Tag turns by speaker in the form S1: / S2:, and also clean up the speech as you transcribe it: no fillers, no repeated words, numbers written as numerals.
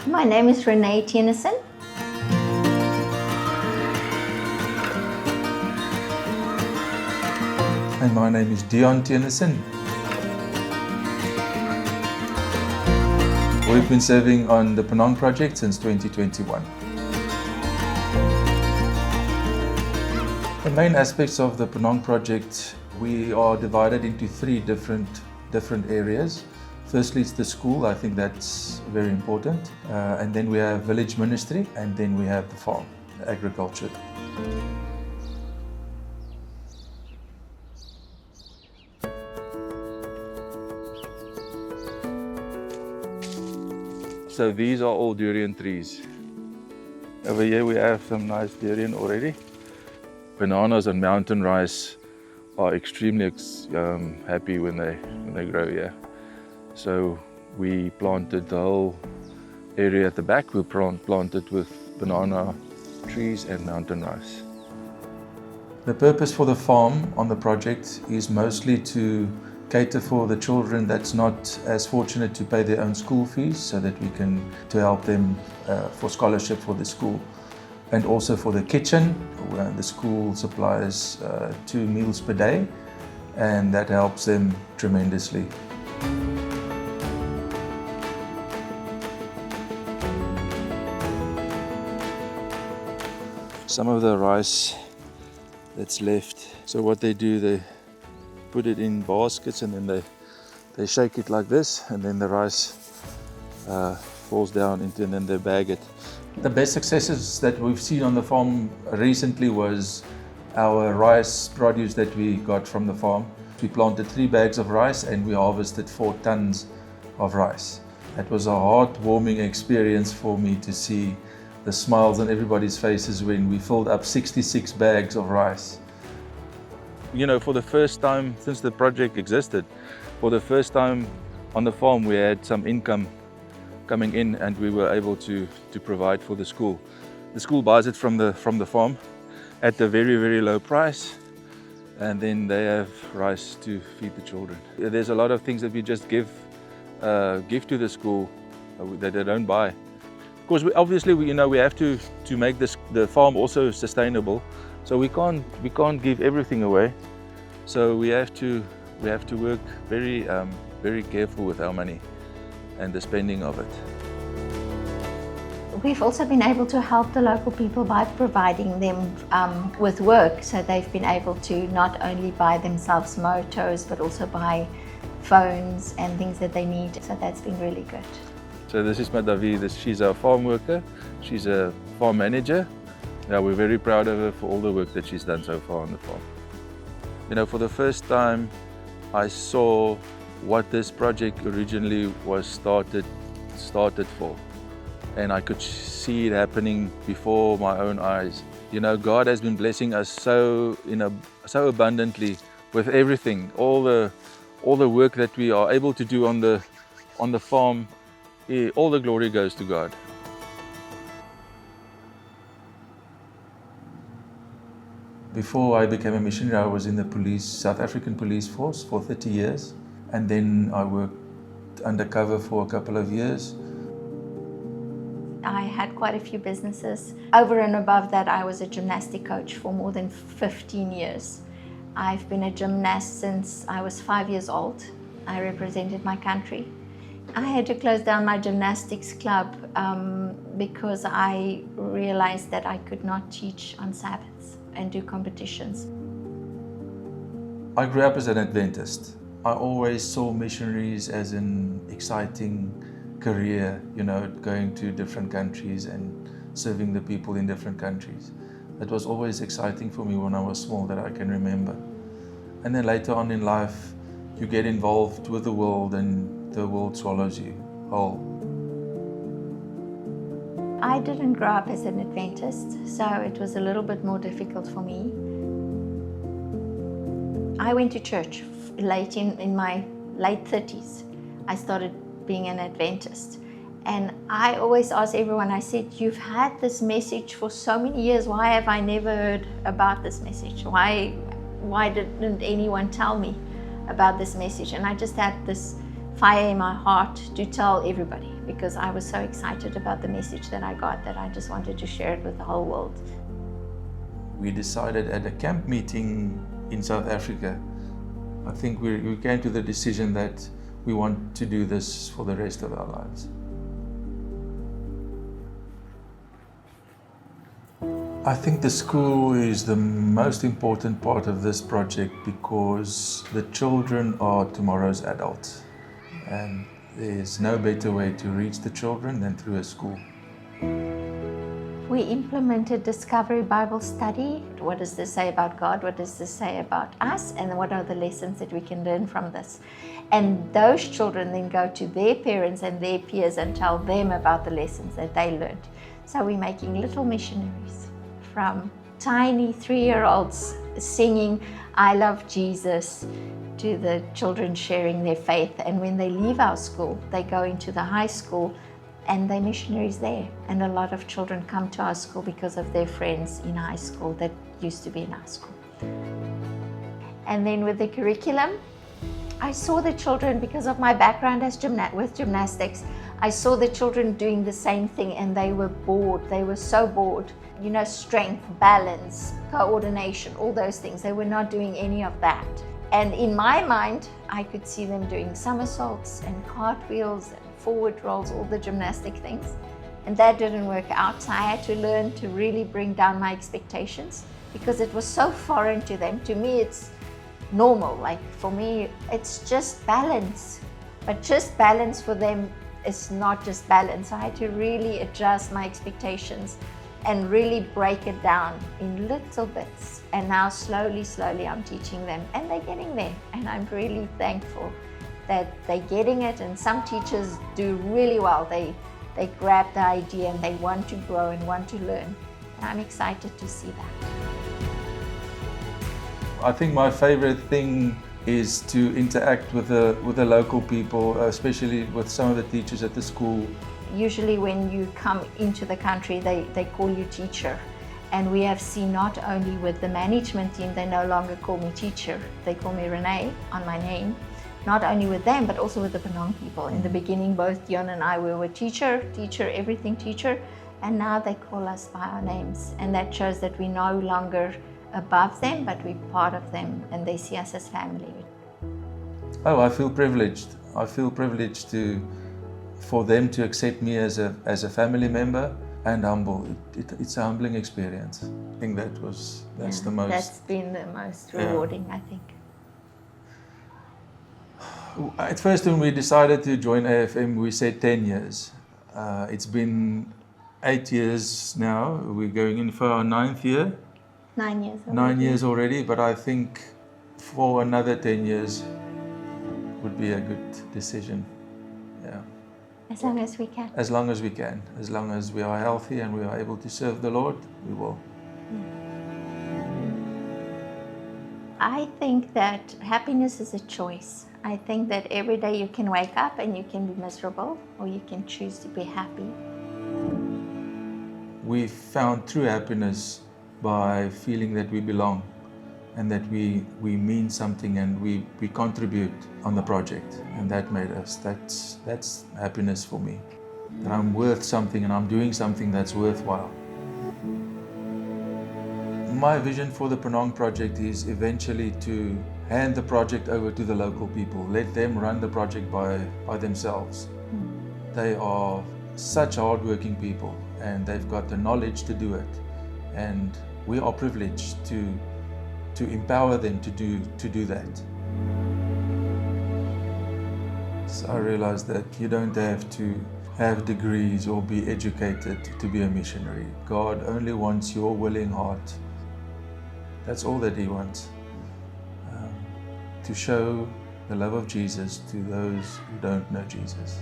S1: My name is Rene Tennyson.
S2: And my name is Deon Tennyson. We've been serving on the Pnong Project since 2021. The main aspects of the Pnong Project, we are divided into three different areas. Firstly, it's the school. I think that's very important. And then we have village ministry, and then we have the farm, agriculture. So these are all durian trees. Over here we have some nice durian already. Bananas and mountain rice are extremely happy when they grow here. So we planted the whole area at the back. We planted with banana trees and mountain rice. The purpose for the farm on the project is mostly to cater for the children that's not as fortunate to pay their own school fees, so that we can to help them for scholarship for the school, and also for the kitchen, where the school supplies 2 meals per day, and that helps them tremendously. Some of the rice that's left, so what they do, they put it in baskets and then they shake it like this, and then the rice falls down into, and then they bag it. The best successes that we've seen on the farm recently was our rice produce that we got from the farm. We planted 3 bags of rice and we harvested 4 tons of rice. That was a heartwarming experience for me to see the smiles on everybody's faces when we filled up 66 bags of rice. You know, for the first time since the project existed, for the first time on the farm we had some income coming in, and we were able to provide for the school. The school buys it from the farm at a very, very low price, and then they have rice to feed the children. There's a lot of things that we just give to the school that they don't buy. Of course, we have to make the farm also sustainable. So we can't give everything away. So we have to work very careful with our money and the spending of it.
S1: We've also been able to help the local people by providing them with work. So they've been able to not only buy themselves motos, but also buy phones and things that they need. So that's been really good.
S2: So this is Madavi. She's a farm worker. She's a farm manager. Yeah, we're very proud of her for all the work that she's done so far on the farm. You know, for the first time, I saw what this project originally was started for, and I could see it happening before my own eyes. You know, God has been blessing us so abundantly with everything, all the work that we are able to do on the farm. All the glory goes to God. Before I became a missionary, I was in the South African police force for 30 years. And then I worked undercover for a couple of years.
S1: I had quite a few businesses. Over and above that, I was a gymnastic coach for more than 15 years. I've been a gymnast since I was 5 years old. I represented my country. I had to close down my gymnastics club because I realized that I could not teach on Sabbaths and do competitions.
S2: I grew up as an Adventist. I always saw missionaries as an exciting career, you know, going to different countries and serving the people in different countries. That was always exciting for me when I was small, that I can remember. And then later on in life, you get involved with the world and the world swallows you whole.
S1: I didn't grow up as an Adventist, so it was a little bit more difficult for me. I went to church late in my late 30s. I started being an Adventist. And I always ask everyone, I said, you've had this message for so many years, why have I never heard about this message? Why didn't anyone tell me about this message? And I just had this fire in my heart to tell everybody, because I was so excited about the message that I got that I just wanted to share it with the whole world.
S2: We decided at a camp meeting in South Africa, I think we came to the decision that we want to do this for the rest of our lives. I think the school is the most important part of this project because the children are tomorrow's adults, and there's no better way to reach the children than through a school.
S1: We implemented Discovery Bible Study. What does this say about God? What does this say about us? And what are the lessons that we can learn from this? And those children then go to their parents and their peers and tell them about the lessons that they learned. So we're making little missionaries, from tiny 3-year-olds singing I love Jesus to the children sharing their faith. And when they leave our school, they go into the high school and they're missionaries there. And a lot of children come to our school because of their friends in high school that used to be in our school. And then with the curriculum, I saw the children, because of my background as with gymnastics, I saw the children doing the same thing and they were bored. They were so bored. You know, strength, balance, coordination, all those things. They were not doing any of that. And in my mind, I could see them doing somersaults and cartwheels and forward rolls, all the gymnastic things. And that didn't work out. So I had to learn to really bring down my expectations because it was so foreign to them. To me, it's normal. Like for me, it's just balance. But just balance for them is not just balance. I had to really adjust my expectations and really break it down in little bits. And now slowly, I'm teaching them and they're getting there. And I'm really thankful that they're getting it. And some teachers do really well. They grab the idea and they want to grow and want to learn. And I'm excited to see that.
S2: I think my favorite thing is to interact with the local people, especially with some of the teachers at the school.
S1: Usually when you come into the country, they call you teacher. And we have seen not only with the management team, they no longer call me teacher, they call me Rene on my name. Not only with them, but also with the Pnong people. In the beginning, both Deon and I were teacher, everything teacher. And now they call us by our names. And that shows that we're no longer above them, but we're part of them and they see us as family.
S2: Oh, I feel privileged. I feel privileged for them to accept me as a family member, and humble. It's a humbling experience. I think that's the most.
S1: That's been the most rewarding, I think.
S2: At first, when we decided to join AFM, we said 10 years. It's been 8 years now. We're going in for our 9th year.
S1: 9 years already.
S2: 9 years already, but I think for another 10 years would be a good decision. Yeah.
S1: As long as we can.
S2: As long as we can. As long as we are healthy and we are able to serve the Lord, we will.
S1: I think that happiness is a choice. I think that every day you can wake up and you can be miserable, or you can choose to be happy.
S2: We found true happiness by feeling that we belong and that we mean something and we contribute on the project. And that made us, that's happiness for me. That I'm worth something and I'm doing something that's worthwhile. My vision for the Pnong Project is eventually to hand the project over to the local people. Let them run the project by themselves. They are such hardworking people and they've got the knowledge to do it. And we are privileged to empower them to do that. So I realized that you don't have to have degrees or be educated to be a missionary. God only wants your willing heart. That's all that He wants. To show the love of Jesus to those who don't know Jesus.